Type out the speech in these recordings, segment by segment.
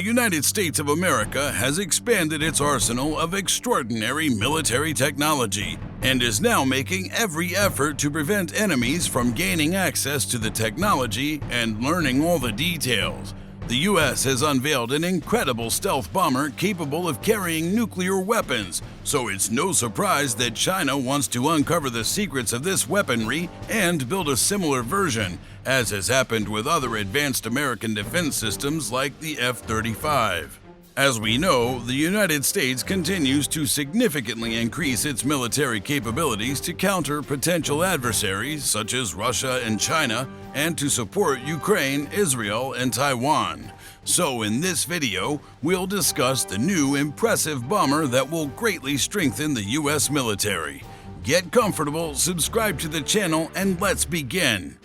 United States of America has expanded its arsenal of extraordinary military technology and is now making every effort to prevent enemies from gaining access to the technology and learning all the details. The U.S. has unveiled an incredible stealth bomber capable of carrying nuclear weapons, so it's no surprise that China wants to uncover the secrets of this weaponry and build a similar version, as has happened with other advanced American defense systems like the F-35. As we know, the United States continues to significantly increase its military capabilities to counter potential adversaries such as Russia and China, and to support Ukraine, Israel, and Taiwan. So in this video, we'll discuss the new impressive bomber that will greatly strengthen the U.S. military. Get comfortable, subscribe to the channel, and let's begin.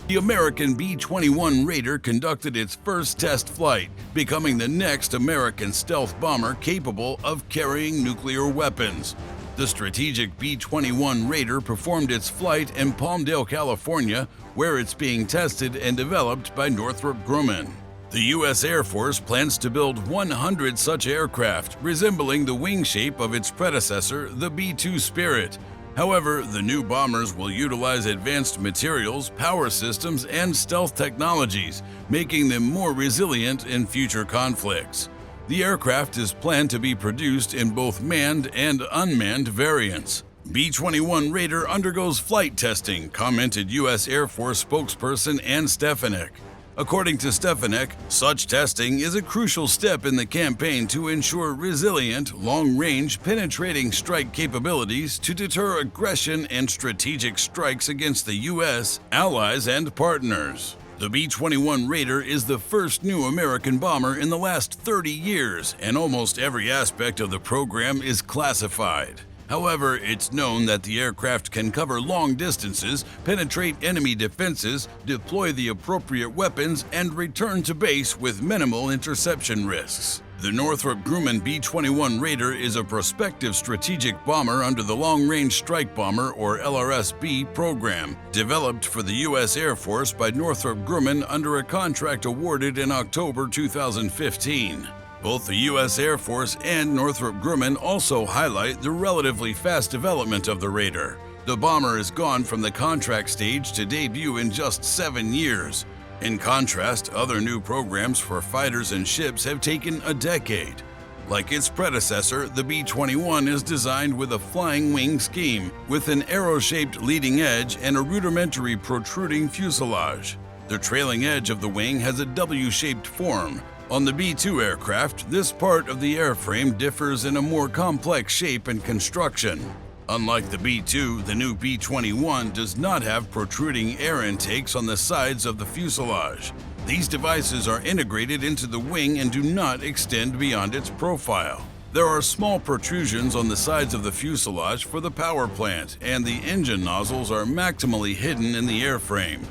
The American B21 Raider conducted its first test flight, becoming the next American stealth bomber capable of carrying nuclear weapons. The strategic B21 Raider performed its flight in Palmdale, California, where it's being tested and developed by Northrop Grumman. The U.S. Air Force plans to build 100 such aircraft, resembling the wing shape of its predecessor, the B-2 Spirit. However, the new bombers will utilize advanced materials, power systems, and stealth technologies, making them more resilient in future conflicts. The aircraft is planned to be produced in both manned and unmanned variants. B-21 Raider undergoes flight testing, commented U.S. Air Force spokesperson Ann Stefanik. According to Stefanik, such testing is a crucial step in the campaign to ensure resilient, long-range, penetrating strike capabilities to deter aggression and strategic strikes against the U.S., allies, and partners. The B-21 Raider is the first new American bomber in the last 30 years, and almost every aspect of the program is classified. However, it's known that the aircraft can cover long distances, penetrate enemy defenses, deploy the appropriate weapons, and return to base with minimal interception risks. The Northrop Grumman B-21 Raider is a prospective strategic bomber under the Long Range Strike Bomber, or LRSB, program, developed for the U.S. Air Force by Northrop Grumman under a contract awarded in October 2015. Both the U.S. Air Force and Northrop Grumman also highlight the relatively fast development of the Raider. The bomber has gone from the contract stage to debut in just 7 years. In contrast, other new programs for fighters and ships have taken a decade. Like its predecessor, the B-21 is designed with a flying wing scheme, with an arrow-shaped leading edge and a rudimentary protruding fuselage. The trailing edge of the wing has a W-shaped form. On the B-2 aircraft, this part of the airframe differs in a more complex shape and construction. Unlike the B-2, the new B-21 does not have protruding air intakes on the sides of the fuselage. These devices are integrated into the wing and do not extend beyond its profile. There are small protrusions on the sides of the fuselage for the power plant, and the engine nozzles are maximally hidden in the airframe.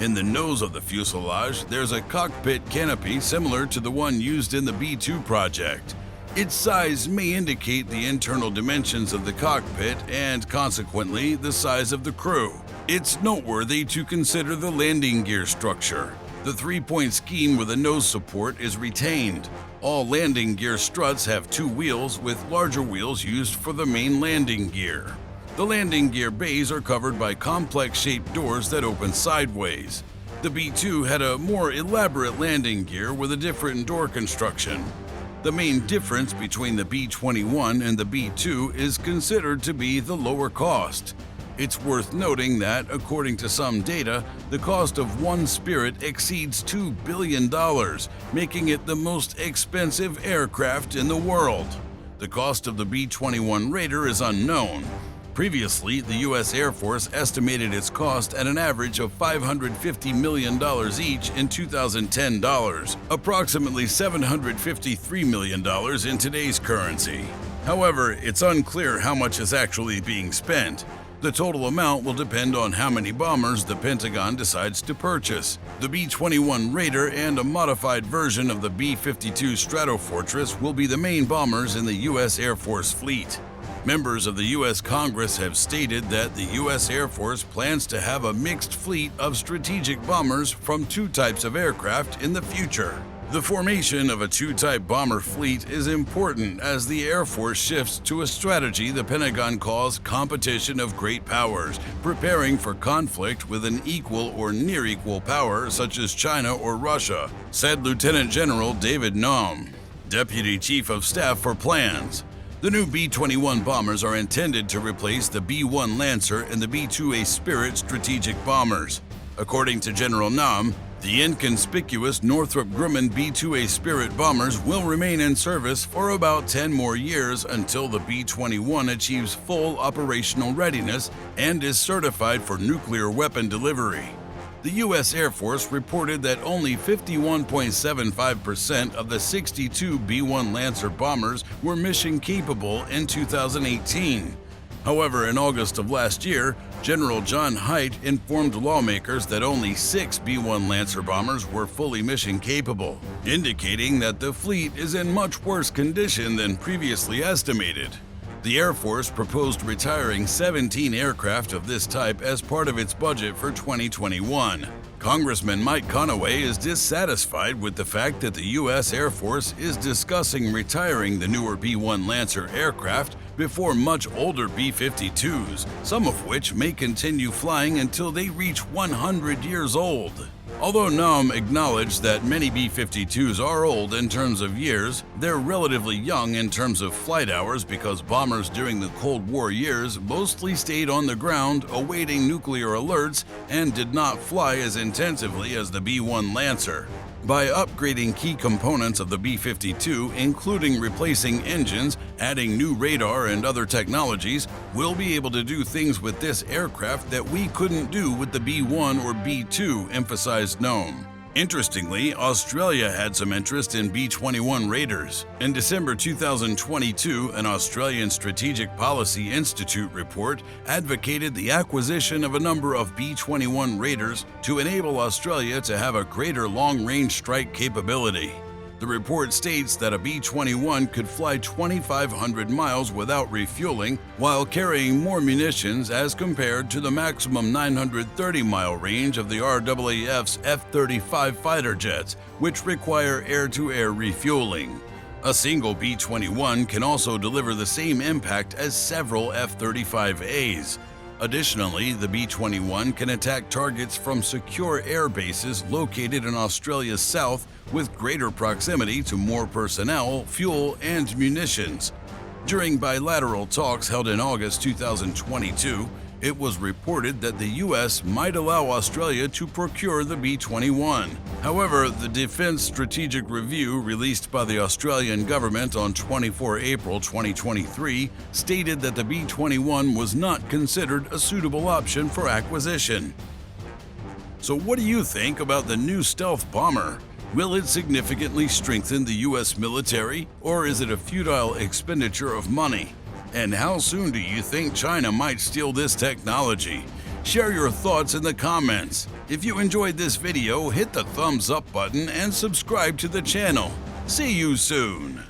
In the nose of the fuselage, there's a cockpit canopy similar to the one used in the B-2 project. Its size may indicate the internal dimensions of the cockpit and, consequently, the size of the crew. It's noteworthy to consider the landing gear structure. The three-point scheme with a nose support is retained. All landing gear struts have 2 wheels, with larger wheels used for the main landing gear. The landing gear bays are covered by complex-shaped doors that open sideways. The B-2 had a more elaborate landing gear with a different door construction. The main difference between the B-21 and the B-2 is considered to be the lower cost. It's worth noting that, according to some data, the cost of one Spirit exceeds $2 billion, making it the most expensive aircraft in the world. The cost of the B-21 Raider is unknown. Previously, the U.S. Air Force estimated its cost at an average of $550 million each in 2010 dollars, approximately $753 million in today's currency. However, it's unclear how much is actually being spent. The total amount will depend on how many bombers the Pentagon decides to purchase. The B-21 Raider and a modified version of the B-52 Stratofortress will be the main bombers in the U.S. Air Force fleet. Members of the U.S. Congress have stated that the U.S. Air Force plans to have a mixed fleet of strategic bombers from 2 types of aircraft in the future. The formation of a two-type bomber fleet is important as the Air Force shifts to a strategy the Pentagon calls competition of great powers, preparing for conflict with an equal or near-equal power such as China or Russia, said Lieutenant General David Naum, Deputy Chief of Staff for Plans. The new B-21 bombers are intended to replace the B-1 Lancer and the B-2A Spirit strategic bombers. According to General Naum, the inconspicuous Northrop Grumman B-2A Spirit bombers will remain in service for about 10 more years until the B-21 achieves full operational readiness and is certified for nuclear weapon delivery. The U.S. Air Force reported that only 51.75% of the 62 B-1 Lancer bombers were mission capable in 2018. However, in August of last year, General John Haidt informed lawmakers that only 6 B-1 Lancer bombers were fully mission capable, indicating that the fleet is in much worse condition than previously estimated. The Air Force proposed retiring 17 aircraft of this type as part of its budget for 2021. Congressman Mike Conaway is dissatisfied with the fact that the U.S. Air Force is discussing retiring the newer B-1 Lancer aircraft before much older B-52s, some of which may continue flying until they reach 100 years old. Although Naum acknowledged that many B-52s are old in terms of years, they're relatively young in terms of flight hours because bombers during the Cold War years mostly stayed on the ground awaiting nuclear alerts and did not fly as intensively as the B-1 Lancer. By upgrading key components of the B-52, including replacing engines, adding new radar and other technologies, we'll be able to do things with this aircraft that we couldn't do with the B-1 or B-2, emphasized Naum. Interestingly, Australia had some interest in B21 Raiders. In December 2022, an Australian Strategic Policy Institute report advocated the acquisition of a number of B21 Raiders to enable Australia to have a greater long-range strike capability. The report states that a B-21 could fly 2,500 miles without refueling while carrying more munitions as compared to the maximum 930-mile range of the RAAF's F-35 fighter jets, which require air-to-air refueling. A single B-21 can also deliver the same impact as several F-35As. Additionally, the B-21 can attack targets from secure air bases located in Australia's south with greater proximity to more personnel, fuel, and munitions. During bilateral talks held in August 2022, it was reported that the U.S. might allow Australia to procure the B-21. However, the Defense Strategic Review released by the Australian government on 24 April 2023 stated that the B-21 was not considered a suitable option for acquisition. So what do you think about the new stealth bomber? Will it significantly strengthen the U.S. military, or is it a futile expenditure of money? And how soon do you think China might steal this technology? Share your thoughts in the comments. If you enjoyed this video, hit the thumbs up button and subscribe to the channel. See you soon!